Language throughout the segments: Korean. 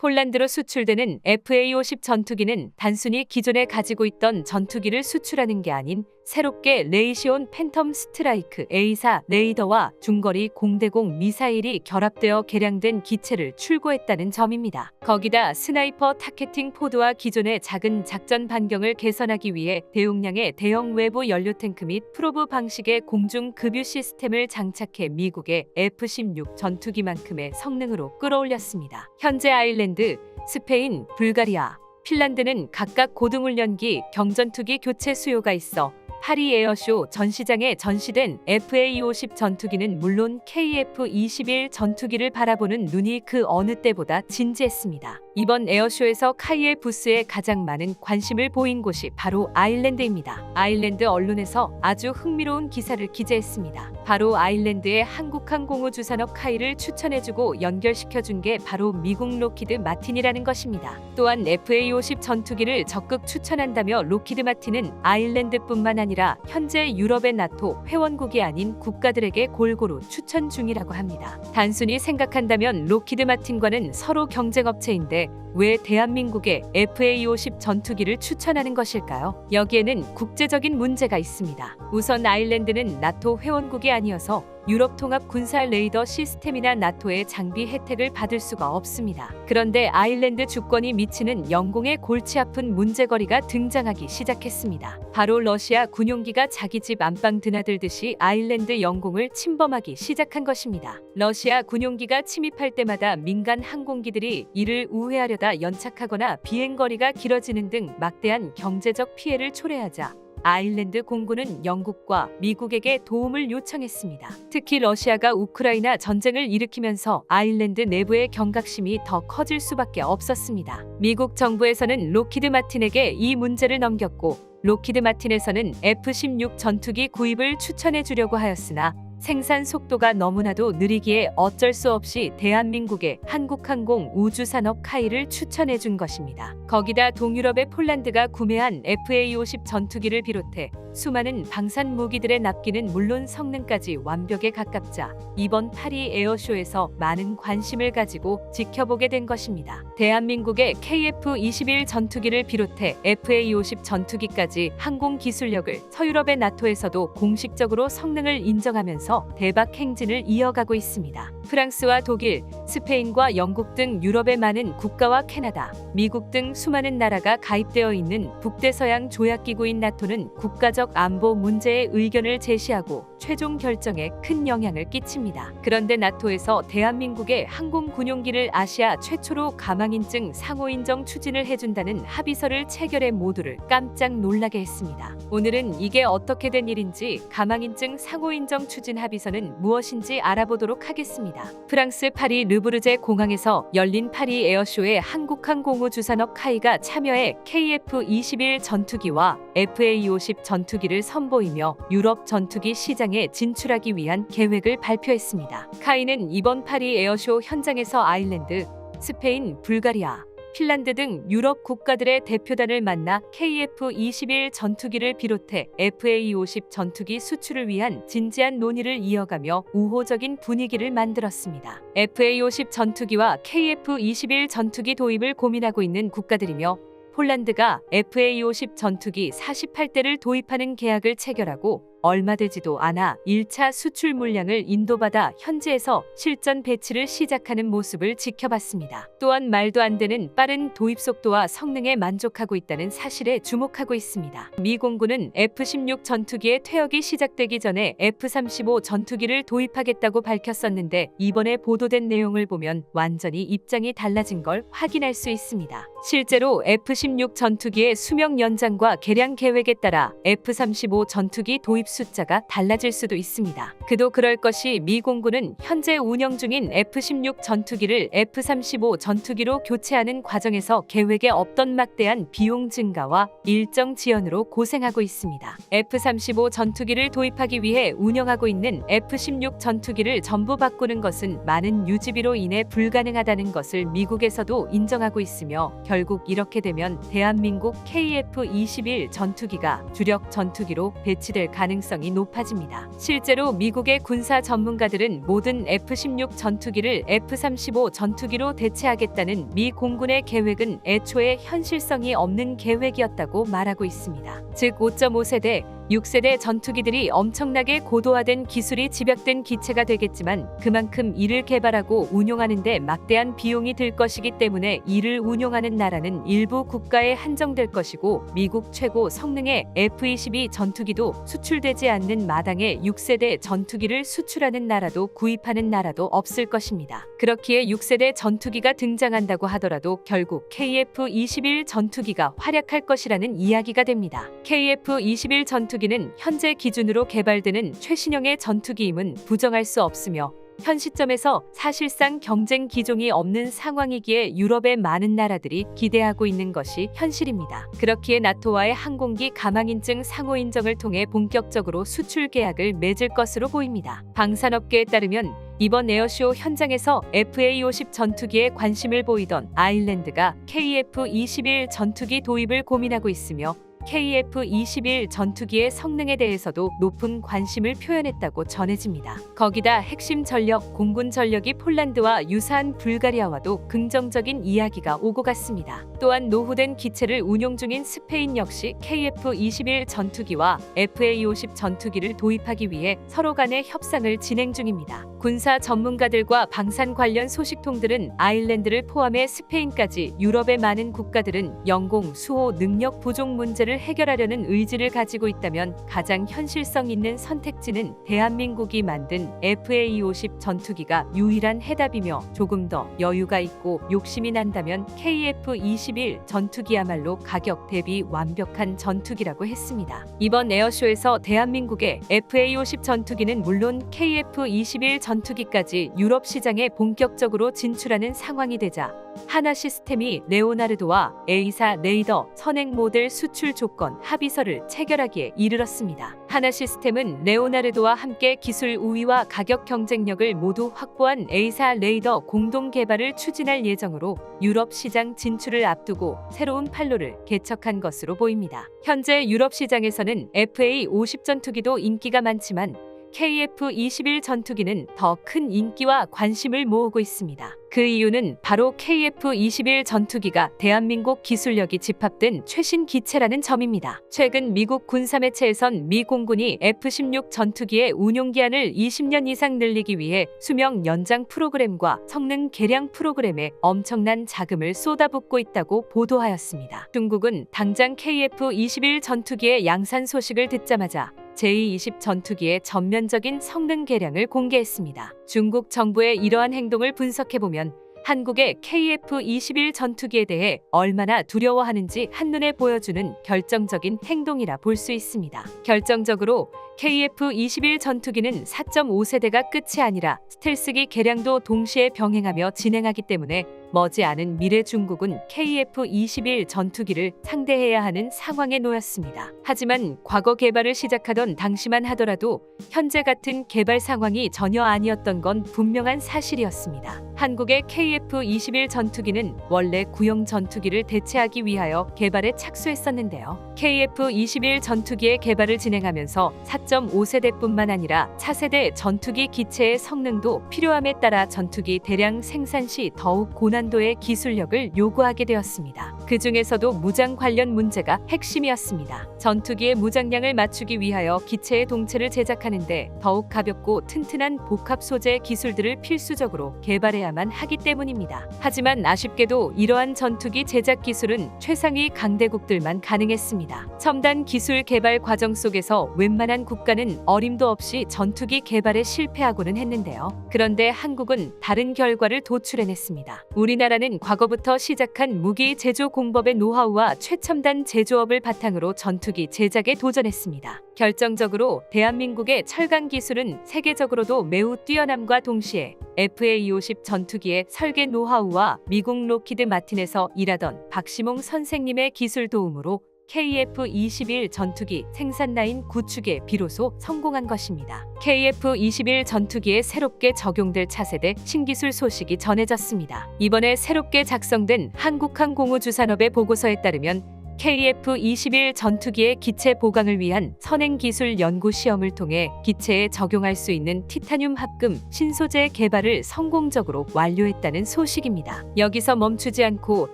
폴란드로 수출되는 FA-50 전투기는 단순히 기존에 가지고 있던 전투기를 수출하는 게 아닌 새롭게 레이시온 팬텀 스트라이크 A4 레이더와 중거리 공대공 미사일이 결합되어 개량된 기체를 출고했다는 점입니다. 거기다 스나이퍼 타겟팅 포드와 기존의 작은 작전 반경을 개선하기 위해 대용량의 대형 외부 연료 탱크 및 프로브 방식의 공중 급유 시스템을 장착해 미국의 F-16 전투기만큼의 성능으로 끌어올렸습니다. 현재 아일랜드, 스페인, 불가리아, 핀란드는 각각 고등훈련기, 경전투기 교체 수요가 있어 파리 에어쇼 전시장에 전시된 FA-50 전투기는 물론 KF-21 전투기를 바라보는 눈이 그 어느 때보다 진지했습니다. 이번 에어쇼에서 카이의 부스에 가장 많은 관심을 보인 곳이 바로 아일랜드입니다. 아일랜드 언론에서 아주 흥미로운 기사를 기재했습니다. 바로 아일랜드의 한국항공우주산업 카이를 추천해주고 연결시켜준 게 바로 미국 로키드 마틴이라는 것입니다. 또한 FA-50 전투기를 적극 추천한다며 로키드 마틴은 아일랜드뿐만 아니라 현재 유럽의 나토 회원국이 아닌 국가들에게 골고루 추천 중이라고 합니다. 단순히 생각한다면 로키드 마틴과는 서로 경쟁업체인데 왜 대한민국에 FA-50 전투기를 추천하는 것일까요? 여기에는 국제적인 문제가 있습니다. 우선 아일랜드는 나토 회원국이 아니어서 유럽 통합 군사 레이더 시스템이나 나토의 장비 혜택을 받을 수가 없습니다. 그런데 아일랜드 주권이 미치는 영공의 골치 아픈 문제거리가 등장하기 시작했습니다. 바로 러시아 군용기가 자기 집 안방 드나들듯이 아일랜드 영공을 침범하기 시작한 것입니다. 러시아 군용기가 침입할 때마다 민간 항공기들이 이를 우회하려다 연착하거나 비행거리가 길어지는 등 막대한 경제적 피해를 초래하자 아일랜드 공군은 영국과 미국에게 도움을 요청했습니다. 특히 러시아가 우크라이나 전쟁을 일으키면서 아일랜드 내부의 경각심이 더 커질 수밖에 없었습니다. 미국 정부에서는 로키드 마틴에게 이 문제를 넘겼고 로키드 마틴에서는 F-16 전투기 구입을 추천해 주려고 하였으나 생산 속도가 너무나도 느리기에 어쩔 수 없이 대한민국의 한국항공 우주산업 카이를 추천해 준 것입니다. 거기다 동유럽의 폴란드가 구매한 FA-50 전투기를 비롯해 수많은 방산 무기들의 납기는 물론 성능까지 완벽에 가깝자 이번 파리 에어쇼에서 많은 관심을 가지고 지켜보게 된 것입니다. 대한민국의 KF-21 전투기를 비롯해 FA-50 전투기까지 항공 기술력을 서유럽의 나토에서도 공식적으로 성능을 인정하면서 대박 행진을 이어가고 있습니다. 프랑스와 독일, 스페인과 영국 등 유럽의 많은 국가와 캐나다, 미국 등 수많은 나라가 가입되어 있는 북대서양 조약기구인 나토는 국가적 안보 문제에 의견을 제시하고 최종 결정에 큰 영향을 끼칩니다. 그런데 나토에서 대한민국의 항공 군용기를 아시아 최초로 가망인증 상호인정 추진을 해준다는 합의서를 체결해 모두를 깜짝 놀라게 했습니다. 오늘은 이게 어떻게 된 일인지 가망인증 상호인정 추진 합의서는 무엇인지 알아보도록 하겠습니다. 프랑스 파리 르브르제 공항에서 열린 파리 에어쇼에 한국항공우주산업 카이가 참여해 KF-21 전투기와 FA-50 전투기를 선보이며 유럽 전투기 시장에 진출하기 위한 계획을 발표했습니다. 카이는 이번 파리 에어쇼 현장에서 아일랜드, 스페인, 불가리아, 핀란드 등 유럽 국가들의 대표단을 만나 KF-21 전투기를 비롯해 FA-50 전투기 수출을 위한 진지한 논의를 이어가며 우호적인 분위기를 만들었습니다. FA-50 전투기와 KF-21 전투기 도입을 고민하고 있는 국가들이며 폴란드가 FA-50 전투기 48대를 도입하는 계약을 체결하고 얼마 되지도 않아 1차 수출 물량을 인도받아 현지에서 실전 배치를 시작하는 모습을 지켜봤습니다. 또한 말도 안 되는 빠른 도입 속도와 성능에 만족하고 있다는 사실에 주목하고 있습니다. 미 공군은 F-16 전투기의 퇴역이 시작되기 전에 F-35 전투기를 도입하겠다고 밝혔었는데 이번에 보도된 내용을 보면 완전히 입장이 달라진 걸 확인할 수 있습니다. 실제로 F-16 전투기의 수명 연장과 개량 계획에 따라 F-35 전투기 도입 숫자가 달라질 수도 있습니다. 그도 그럴 것이 미 공군은 현재 운영 중인 F-16 전투기를 F-35 전투기로 교체하는 과정에서 계획에 없던 막대한 비용 증가와 일정 지연으로 고생하고 있습니다. F-35 전투기를 도입하기 위해 운영하고 있는 F-16 전투기를 전부 바꾸는 것은 많은 유지비로 인해 불가능하다는 것을 미국에서도 인정하고 있으며 결국 이렇게 되면 대한민국 KF-21 전투기가 주력 전투기로 배치될 가능성이 가능성이 높아집니다. 실제로 미국의 군사 전문가들은 모든 F-16 전투기를 F-35 전투기로 대체하겠다는 미 공군의 계획은 애초에 현실성이 없는 계획이었다고 말하고 있습니다. 즉 5.5세대, 6세대 전투기들이 엄청나게 고도화된 기술이 집약된 기체가 되겠지만 그만큼 이를 개발하고 운용하는 데 막대한 비용이 들 것이기 때문에 이를 운용하는 나라는 일부 국가에 한정될 것이고 미국 최고 성능의 F-22 전투기도 수출되지 않는 마당에 6세대 전투기를 수출하는 나라도 구입하는 나라도 없을 것입니다. 그렇기에 6세대 전투기가 등장한다고 하더라도 결국 KF-21 전투기가 활약할 것이라는 이야기가 됩니다. KF-21 전투기는 현재 기준으로 개발되는 최신형의 전투기임은 부정할 수 없으며 현 시점에서 사실상 경쟁 기종이 없는 상황이기에 유럽의 많은 나라들이 기대하고 있는 것이 현실입니다. 그렇기에 나토와의 항공기 가망인증 상호 인정을 통해 본격적으로 수출 계약을 맺을 것으로 보입니다. 방산업계에 따르면 이번 에어쇼 현장에서 FA-50 전투기에 관심을 보이던 아일랜드가 KF-21 전투기 도입을 고민하고 있으며 KF-21 전투기의 성능에 대해서도 높은 관심을 표현했다고 전해집니다. 거기다 핵심 전력, 공군 전력이 폴란드와 유사한 불가리아와도 긍정적인 이야기가 오고 갔습니다. 또한 노후된 기체를 운용 중인 스페인 역시 KF-21 전투기와 FA-50 전투기를 도입하기 위해 서로 간의 협상을 진행 중입니다. 군사 전문가들과 방산 관련 소식통들은 아일랜드를 포함해 스페인까지 유럽의 많은 국가들은 영공, 수호, 능력 부족 문제를 해결하려는 의지를 가지고 있다면 가장 현실성 있는 선택지는 대한민국이 만든 FA-50 전투기가 유일한 해답이며 조금 더 여유가 있고 욕심이 난다면 KF-21 전투기야말로 가격 대비 완벽한 전투기라고 했습니다. 이번 에어쇼에서 대한민국의 FA-50 전투기는 물론 KF-21 전투기까지 유럽 시장에 본격적으로 진출하는 상황이 되자 하나시스템이 레오나르도와 A사 레이더 선행 모델 수출 조건 합의서를 체결하기에 이르렀습니다. 하나시스템은 레오나르도와 함께 기술 우위와 가격 경쟁력을 모두 확보한 A사 레이더 공동 개발을 추진할 예정으로 유럽 시장 진출을 앞두고 새로운 판로를 개척한 것으로 보입니다. 현재 유럽 시장에서는 FA-50 전투기도 인기가 많지만 KF-21 전투기는 더 큰 인기와 관심을 모으고 있습니다. 그 이유는 바로 KF-21 전투기가 대한민국 기술력이 집합된 최신 기체라는 점입니다. 최근 미국 군사매체에선 미 공군이 F-16 전투기의 운용기한을 20년 이상 늘리기 위해 수명 연장 프로그램과 성능 개량 프로그램에 엄청난 자금을 쏟아붓고 있다고 보도하였습니다. 중국은 당장 KF-21 전투기의 양산 소식을 듣자마자 J-20 전투기의 전면적인 성능 개량을 공개했습니다. 중국 정부의 이러한 행동을 분석해보면 한국의 KF-21 전투기에 대해 얼마나 두려워하는지 한눈에 보여주는 결정적인 행동이라 볼 수 있습니다. 결정적으로 KF-21 전투기는 4.5세대가 끝이 아니라 스텔스기 개량도 동시에 병행하며 진행하기 때문에 머지않은 미래 중국은 KF-21 전투기를 상대해야 하는 상황에 놓였습니다. 하지만 과거 개발을 시작하던 당시만 하더라도 현재 같은 개발 상황이 전혀 아니었던 건 분명한 사실이었습니다. 한국의 KF-21 전투기는 원래 구형 전투기를 대체하기 위하여 개발에 착수했었는데요. KF-21 전투기의 개발을 진행하면서 4.5세대뿐만 아니라 차세대 전투기 기체의 성능도 필요함에 따라 전투기 대량 생산 시 더욱 고난도의 기술력을 요구하게 되었습니다. 그 중에서도 무장 관련 문제가 핵심이었습니다. 전투기의 무장량을 맞추기 위하여 기체의 동체를 제작하는데 더욱 가볍고 튼튼한 복합 소재 기술들을 필수적으로 개발해야만 하기 때문입니다. 하지만 아쉽게도 이러한 전투기 제작 기술은 최상위 강대국들만 가능했습니다. 첨단 기술 개발 과정 속에서 웬만한 국가는 어림도 없이 전투기 개발에 실패하고는 했는데요. 그런데 한국은 다른 결과를 도출해냈습니다. 우리나라는 과거부터 시작한 무기 제조 공법의 노하우와 최첨단 제조업을 바탕으로 전투기 제작에 도전했습니다. 결정적으로 대한민국의 철강 기술은 세계적으로도 매우 뛰어남과 동시에 FA-50 전투기의 설계 노하우와 미국 로키드 마틴에서 일하던 박시몽 선생님의 기술 도움으로 KF-21 전투기 생산 라인 구축에 비로소 성공한 것입니다. KF-21 전투기에 새롭게 적용될 차세대 신기술 소식이 전해졌습니다. 이번에 새롭게 작성된 한국항공우주산업의 보고서에 따르면 KF-21 전투기의 기체 보강을 위한 선행기술 연구 시험을 통해 기체에 적용할 수 있는 티타늄 합금 신소재 개발을 성공적으로 완료했다는 소식입니다. 여기서 멈추지 않고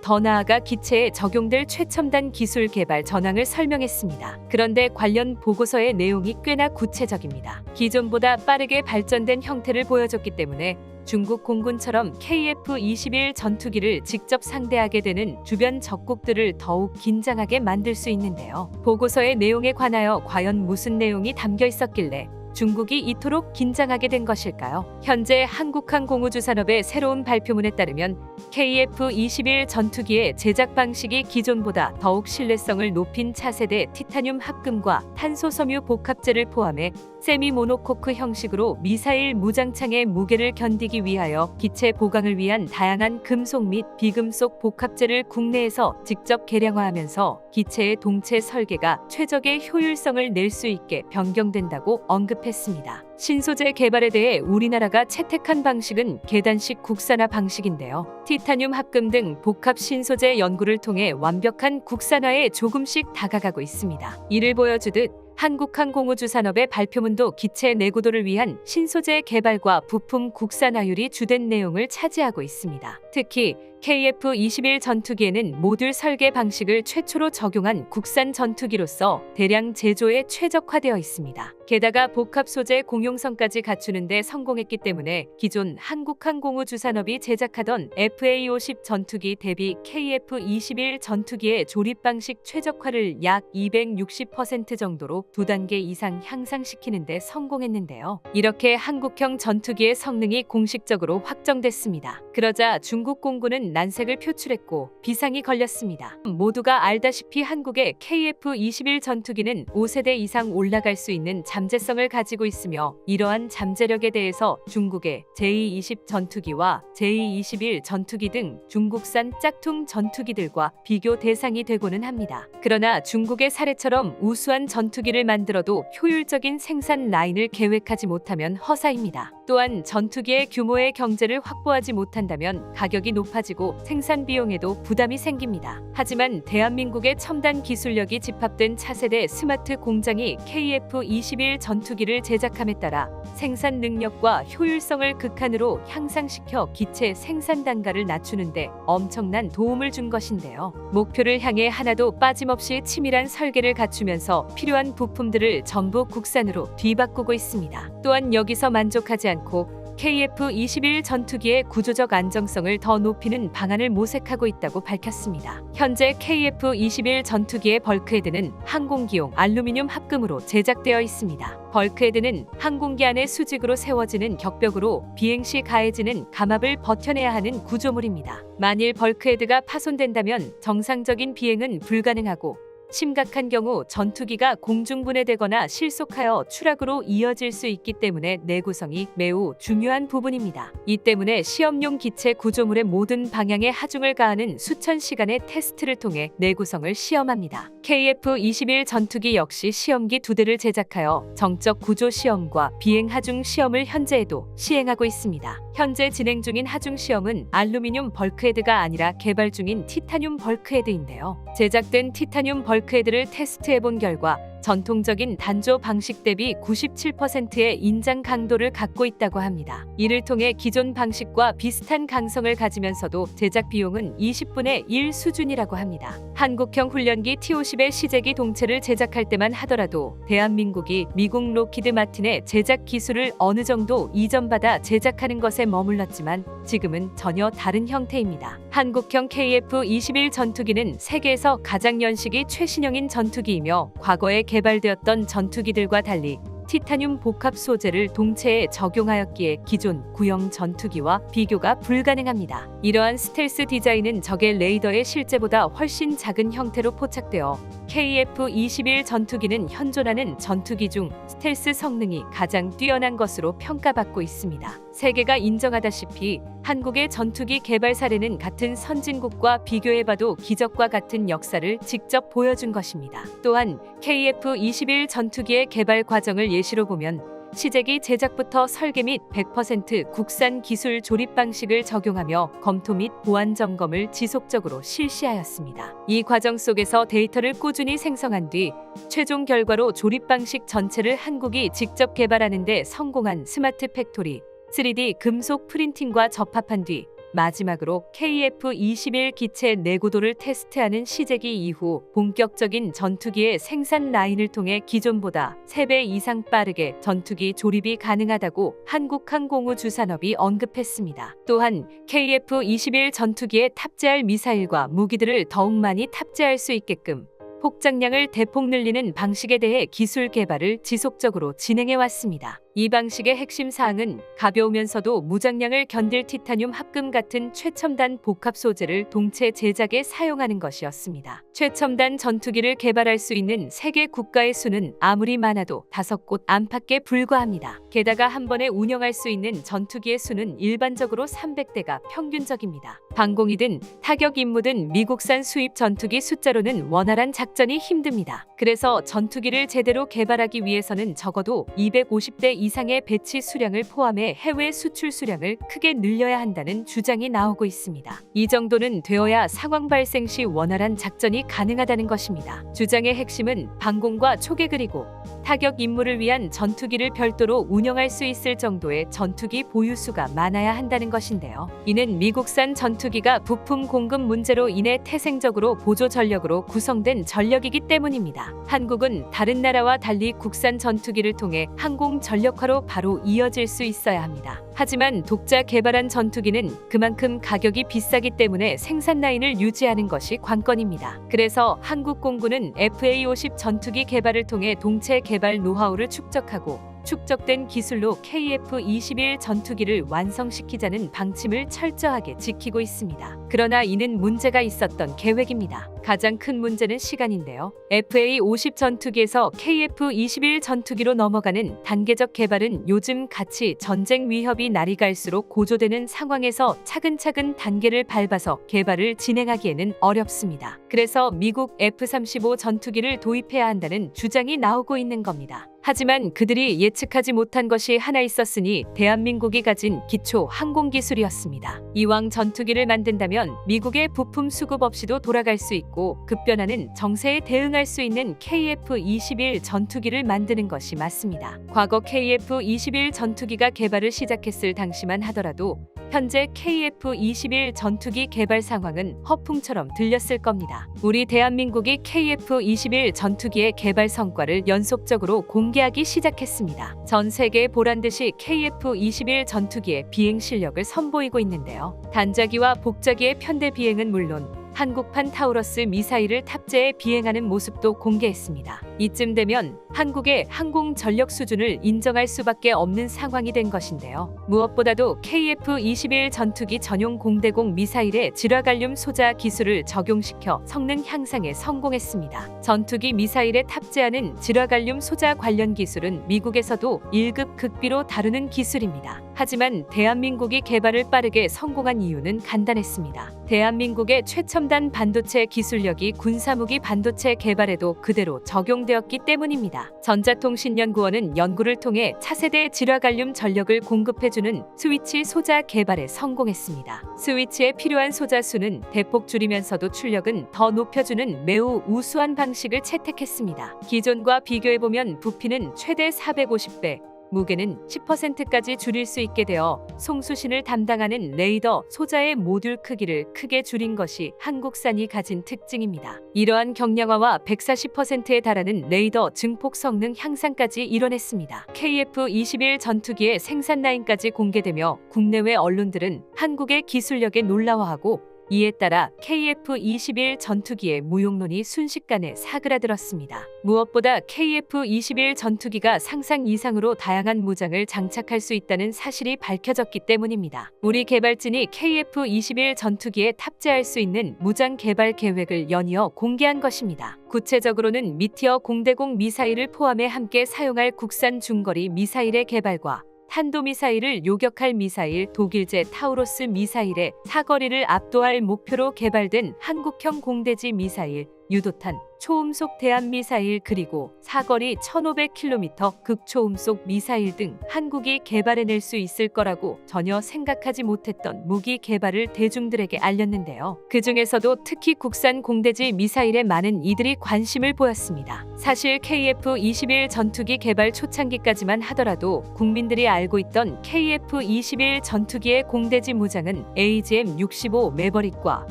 더 나아가 기체에 적용될 최첨단 기술 개발 전황을 설명했습니다. 그런데 관련 보고서의 내용이 꽤나 구체적입니다. 기존보다 빠르게 발전된 형태를 보여줬기 때문에 중국 공군처럼 KF-21 전투기를 직접 상대하게 되는 주변 적국들을 더욱 긴장하게 만들 수 있는데요. 보고서의 내용에 관하여 과연 무슨 내용이 담겨 있었길래 중국이 이토록 긴장하게 된 것일까요? 현재 한국항공우주산업의 새로운 발표문에 따르면 KF-21 전투기의 제작 방식이 기존보다 더욱 신뢰성을 높인 차세대 티타늄 합금과 탄소섬유 복합재를 포함해 세미 모노코크 형식으로 미사일 무장창의 무게를 견디기 위하여 기체 보강을 위한 다양한 금속 및 비금속 복합재를 국내에서 직접 개량화하면서 기체의 동체 설계가 최적의 효율성을 낼 수 있게 변경된다고 언급했습니다. 신소재 개발에 대해 우리나라가 채택한 방식은 계단식 국산화 방식인데요. 티타늄 합금 등 복합 신소재 연구를 통해 완벽한 국산화에 조금씩 다가가고 있습니다. 이를 보여주듯 한국항공우주산업의 발표문도 기체 내구도를 위한 신소재 개발과 부품 국산화율이 주된 내용을 차지하고 있습니다. 특히 KF-21 전투기에는 모듈 설계 방식을 최초로 적용한 국산 전투기로서 대량 제조에 최적화되어 있습니다. 게다가 복합 소재 공용성까지 갖추는 데 성공했기 때문에 기존 한국항공우주산업이 제작하던 FA-50 전투기 대비 KF-21 전투기의 조립 방식 최적화를 약 260% 정도로 2단계 이상 향상시키는 데 성공했는데요. 이렇게 한국형 전투기의 성능이 공식적으로 확정됐습니다. 그러자 중국 공군은 난색을 표출했고 비상이 걸렸습니다. 모두가 알다시피 한국의 KF-21 전투기는 5세대 이상 올라갈 수 있는 잠재성을 가지고 있으며 이러한 잠재력에 대해서 중국의 J-20 전투기와 J-21 전투기 등 중국산 짝퉁 전투기들과 비교 대상이 되고는 합니다. 그러나 중국의 사례처럼 우수한 전투기를 만들어도 효율적인 생산 라인을 계획하지 못하면 허사입니다. 또한 전투기의 규모의 경제를 확보하지 못한다면 가격이 높아지고 생산 비용에도 부담이 생깁니다. 하지만 대한민국의 첨단 기술력이 집합된 차세대 스마트 공장이 KF-21 전투기를 제작함에 따라 생산 능력과 효율성을 극한으로 향상시켜 기체 생산 단가를 낮추는데 엄청난 도움을 준 것인데요. 목표를 향해 하나도 빠짐없이 치밀한 설계를 갖추면서 필요한 부품들을 전부 국산으로 뒤바꾸고 있습니다. 또한 여기서 만족하지 않고 KF-21 전투기의 구조적 안정성을 더 높이는 방안을 모색하고 있다고 밝혔습니다. 현재 KF-21 전투기의 벌크헤드는 항공기용 알루미늄 합금으로 제작되어 있습니다. 벌크헤드는 항공기 안에 수직으로 세워지는 격벽으로 비행 시 가해지는 감압을 버텨내야 하는 구조물입니다. 만일 벌크헤드가 파손된다면 정상적인 비행은 불가능하고 심각한 경우 전투기가 공중분해되거나 실속하여 추락으로 이어질 수 있기 때문에 내구성이 매우 중요한 부분입니다. 이 때문에 시험용 기체 구조물의 모든 방향에 하중을 가하는 수천 시간의 테스트를 통해 내구성을 시험합니다. KF-21 전투기 역시 시험기 2대를 제작하여 정적 구조 시험과 비행 하중 시험을 현재에도 시행하고 있습니다. 현재 진행 중인 하중 시험은 알루미늄 벌크헤드가 아니라 개발 중인 티타늄 벌크헤드인데요. 제작된 티타늄 벌크헤드를 테스트해본 결과 전통적인 단조 방식 대비 97%의 인장 강도를 갖고 있다고 합니다. 이를 통해 기존 방식과 비슷한 강성을 가지면서도 제작 비용은 20분의 1 수준이라고 합니다. 한국형 훈련기 T-50의 시제기 동체를 제작할 때만 하더라도 대한민국이 미국 로키드 마틴의 제작 기술을 어느 정도 이전받아 제작하는 것에 머물렀지만 지금은 전혀 다른 형태입니다. 한국형 KF-21 전투기는 세계에서 가장 연식이 최신형인 전투기이며 과거에 개발되었던 전투기들과 달리 티타늄 복합 소재를 동체에 적용하였기에 기존 구형 전투기와 비교가 불가능합니다. 이러한 스텔스 디자인은 적의 레이더의 실제보다 훨씬 작은 형태로 포착되어 KF-21 전투기는 현존하는 전투기 중 스텔스 성능이 가장 뛰어난 것으로 평가받고 있습니다. 세계가 인정하다시피 한국의 전투기 개발 사례는 같은 선진국과 비교해봐도 기적과 같은 역사를 직접 보여준 것입니다. 또한 KF-21 전투기의 개발 과정을 예시로 보면 시제기 제작부터 설계 및 100% 국산 기술 조립 방식을 적용하며 검토 및 보안 점검을 지속적으로 실시하였습니다. 이 과정 속에서 데이터를 꾸준히 생성한 뒤 최종 결과로 조립 방식 전체를 한국이 직접 개발하는 데 성공한 스마트 팩토리 3D 금속 프린팅과 접합한 뒤 마지막으로 KF-21 기체 내구도를 테스트하는 시제기 이후 본격적인 전투기의 생산 라인을 통해 기존보다 3배 이상 빠르게 전투기 조립이 가능하다고 한국항공우주산업이 언급했습니다. 또한 KF-21 전투기에 탑재할 미사일과 무기들을 더욱 많이 탑재할 수 있게끔 폭장량을 대폭 늘리는 방식에 대해 기술 개발을 지속적으로 진행해 왔습니다. 이 방식의 핵심 사항은 가벼우면서도 무장량을 견딜 티타늄 합금 같은 최첨단 복합 소재를 동체 제작에 사용하는 것이었습니다. 최첨단 전투기를 개발할 수 있는 세계 국가의 수는 아무리 많아도 5곳 안팎에 불과합니다. 게다가 한 번에 운영할 수 있는 전투기의 수는 일반적으로 300대가 평균적입니다. 방공이든 타격 임무든 미국산 수입 전투기 숫자로는 원활한 작전이 힘듭니다. 그래서 전투기를 제대로 개발하기 위해서는 적어도 250대 이상의 배치 수량을 포함해 해외 수출 수량을 크게 늘려야 한다는 주장이 나오고 있습니다. 이 정도는 되어야 상황 발생 시 원활한 작전이 가능하다는 것입니다. 주장의 핵심은 방공과 초계 그리고 타격 임무를 위한 전투기를 별도로 운영할 수 있을 정도의 전투기 보유수가 많아야 한다는 것인데요. 이는 미국산 전투기가 부품 공급 문제로 인해 태생적으로 보조 전력으로 구성된 전력이기 때문입니다. 한국은 다른 나라와 달리 국산 전투기를 통해 항공 전력화로 바로 이어질 수 있어야 합니다. 하지만 독자 개발한 전투기는 그만큼 가격이 비싸기 때문에 생산 라인을 유지하는 것이 관건입니다. 그래서 한국 공군은 FA-50 전투기 개발을 통해 동체 개발 노하우를 축적하고 축적된 기술로 KF-21 전투기를 완성시키자는 방침을 철저하게 지키고 있습니다. 그러나 이는 문제가 있었던 계획입니다. 가장 큰 문제는 시간인데요. FA-50 전투기에서 KF-21 전투기로 넘어가는 단계적 개발은 요즘 같이 전쟁 위협이 날이 갈수록 고조되는 상황에서 차근차근 단계를 밟아서 개발을 진행하기에는 어렵습니다. 그래서 미국 F-35 전투기를 도입해야 한다는 주장이 나오고 있는 겁니다. 하지만 그들이 예측하지 못한 것이 하나 있었으니 대한민국이 가진 기초 항공기술이었습니다. 이왕 전투기를 만든다면 미국의 부품 수급 없이도 돌아갈 수 있고 급변하는 정세에 대응할 수 있는 KF-21 전투기를 만드는 것이 맞습니다. 과거 KF-21 전투기가 개발을 시작했을 당시만 하더라도 현재 KF-21 전투기 개발 상황은 허풍처럼 들렸을 겁니다. 우리 대한민국이 KF-21 전투기의 개발 성과를 연속적으로 공개하기 시작했습니다. 전 세계에 보란듯이 KF-21 전투기의 비행 실력을 선보이고 있는데요. 단자기와 복자기의 편대 비행은 물론 한국판 타우러스 미사일을 탑재해 비행하는 모습도 공개했습니다. 이쯤 되면 한국의 항공 전력 수준을 인정할 수밖에 없는 상황이 된 것인데요. 무엇보다도 KF-21 전투기 전용 공대공 미사일에 질화갈륨 소자 기술을 적용시켜 성능 향상에 성공했습니다. 전투기 미사일에 탑재하는 질화갈륨 소자 관련 기술은 미국에서도 1급 극비로 다루는 기술입니다. 하지만 대한민국이 개발을 빠르게 성공한 이유는 간단했습니다. 대한민국의 최첨단 반도체 기술력이 군사무기 반도체 개발에도 그대로 적용되었기 때문입니다. 전자통신연구원은 연구를 통해 차세대 질화갈륨 전력을 공급해주는 스위치 소자 개발에 성공했습니다. 스위치에 필요한 소자 수는 대폭 줄이면서도 출력은 더 높여주는 매우 우수한 방식을 채택했습니다. 기존과 비교해보면 부피는 최대 450배, 무게는 10%까지 줄일 수 있게 되어 송수신을 담당하는 레이더 소자의 모듈 크기를 크게 줄인 것이 한국산이 가진 특징입니다. 이러한 경량화와 140%에 달하는 레이더 증폭 성능 향상까지 이뤄냈습니다. KF-21 전투기의 생산 라인까지 공개되며 국내외 언론들은 한국의 기술력에 놀라워하고 이에 따라 KF-21 전투기의 무용론이 순식간에 사그라들었습니다. 무엇보다 KF-21 전투기가 상상 이상으로 다양한 무장을 장착할 수 있다는 사실이 밝혀졌기 때문입니다. 우리 개발진이 KF-21 전투기에 탑재할 수 있는 무장 개발 계획을 연이어 공개한 것입니다. 구체적으로는 미티어 공대공 미사일을 포함해 함께 사용할 국산 중거리 미사일의 개발과 탄도미사일을 요격할 미사일 독일제 타우로스 미사일의 사거리를 압도할 목표로 개발된 한국형 공대지 미사일 유도탄, 초음속 대함미사일 그리고 사거리 1500km 극초음속 미사일 등 한국이 개발해낼 수 있을 거라고 전혀 생각하지 못했던 무기 개발을 대중들에게 알렸는데요. 그 중에서도 특히 국산 공대지 미사일에 많은 이들이 관심을 보였습니다. 사실 KF-21 전투기 개발 초창기까지만 하더라도 국민들이 알고 있던 KF-21 전투기의 공대지 무장은 AGM-65 매버릭과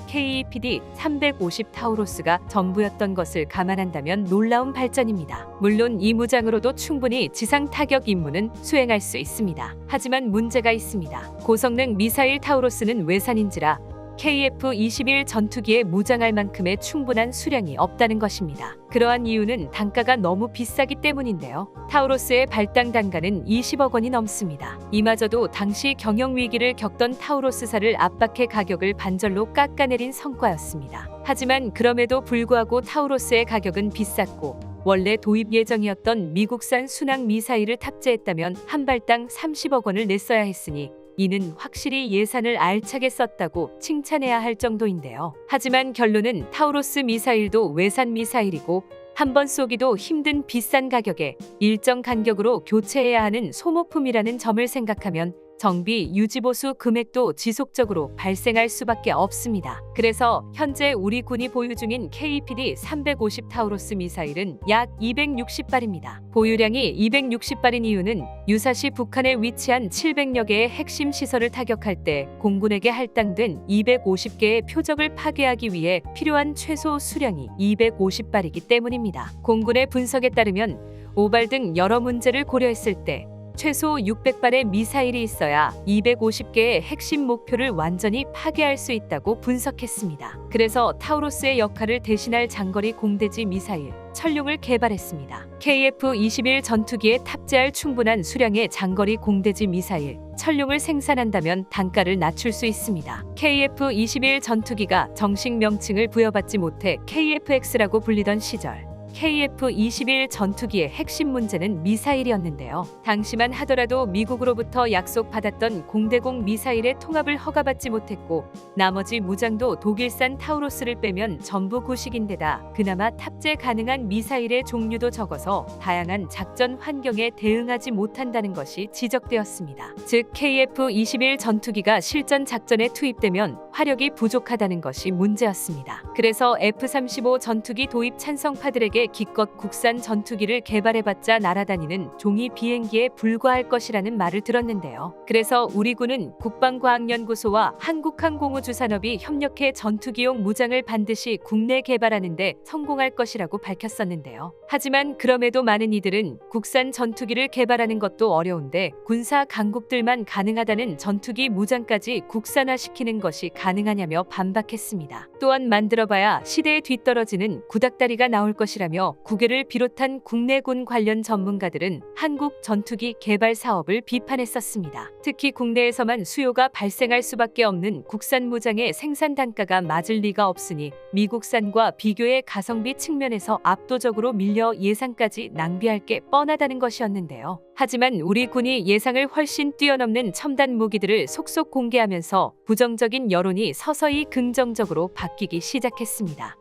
KEPD-350 타우로스가 전부였던 것을 감안한다면 놀라운 발전입니다. 물론 이 무장으로도 충분히 지상 타격 임무는 수행할 수 있습니다. 하지만 문제가 있습니다. 고성능 미사일 타우로스는 외산인지라 KF-21 전투기에 무장할 만큼의 충분한 수량이 없다는 것입니다. 그러한 이유는 단가가 너무 비싸기 때문인데요. 타우로스의 발당 단가는 20억 원이 넘습니다. 이마저도 당시 경영 위기를 겪던 타우로스사를 압박해 가격을 반절로 깎아내린 성과였습니다. 하지만 그럼에도 불구하고 타우로스의 가격은 비쌌고 원래 도입 예정이었던 미국산 순항 미사일을 탑재했다면 한 발당 30억 원을 냈어야 했으니 이는 확실히 예산을 알차게 썼다고 칭찬해야 할 정도인데요. 하지만 결론은 타우로스 미사일도 외산 미사일이고 한 번 쏘기도 힘든 비싼 가격에 일정 간격으로 교체해야 하는 소모품이라는 점을 생각하면 정비, 유지보수 금액도 지속적으로 발생할 수밖에 없습니다. 그래서 현재 우리 군이 보유 중인 KEPD-350 타우로스 미사일은 약 260발입니다. 보유량이 260발인 이유는 유사시 북한에 위치한 700여 개의 핵심 시설을 타격할 때 공군에게 할당된 250개의 표적을 파괴하기 위해 필요한 최소 수량이 250발이기 때문입니다. 공군의 분석에 따르면 오발 등 여러 문제를 고려했을 때 최소 600발의 미사일이 있어야 250개의 핵심 목표를 완전히 파괴할 수 있다고 분석했습니다. 그래서 타우로스의 역할을 대신할 장거리 공대지 미사일 철룡을 개발했습니다. KF-21 전투기에 탑재할 충분한 수량의 장거리 공대지 미사일 철룡을 생산한다면 단가를 낮출 수 있습니다. KF-21 전투기가 정식 명칭을 부여받지 못해 KF-X라고 불리던 시절 KF-21 전투기의 핵심 문제는 미사일이었는데요. 당시만 하더라도 미국으로부터 약속받았던 공대공 미사일의 통합을 허가받지 못했고 나머지 무장도 독일산 타우로스를 빼면 전부 구식인데다 그나마 탑재 가능한 미사일의 종류도 적어서 다양한 작전 환경에 대응하지 못한다는 것이 지적되었습니다. 즉 KF-21 전투기가 실전 작전에 투입되면 화력이 부족하다는 것이 문제였습니다. 그래서 F-35 전투기 도입 찬성파들에게 기껏 국산 전투기를 개발해봤자 날아다니는 종이 비행기에 불과할 것이라는 말을 들었는데요. 그래서 우리 군은 국방과학연구소와 한국항공우주산업이 협력해 전투기용 무장을 반드시 국내 개발하는 데 성공할 것이라고 밝혔었는데요. 하지만 그럼에도 많은 이들은 국산 전투기를 개발하는 것도 어려운데 군사 강국들만 가능하다는 전투기 무장까지 국산화시키는 것이 가능하냐며 반박했습니다. 또한 만들어봐야 시대에 뒤떨어지는 구닥다리가 나올 것이라며 국외를 비롯한 국내군 관련 전문가들은 한국 전투기 개발 사업을 비판했었습니다. 특히 국내에서만 수요가 발생할 수밖에 없는 국산 무장의 생산 단가가 맞을 리가 없으니 미국산과 비교해 가성비 측면에서 압도적으로 밀려 예산까지 낭비할 게 뻔하다는 것이었는데요. 하지만 우리 군이 예상을 훨씬 뛰어넘는 첨단 무기들을 속속 공개하면서 부정적인 여론이 서서히 긍정적으로 바뀌기 시작했습니다.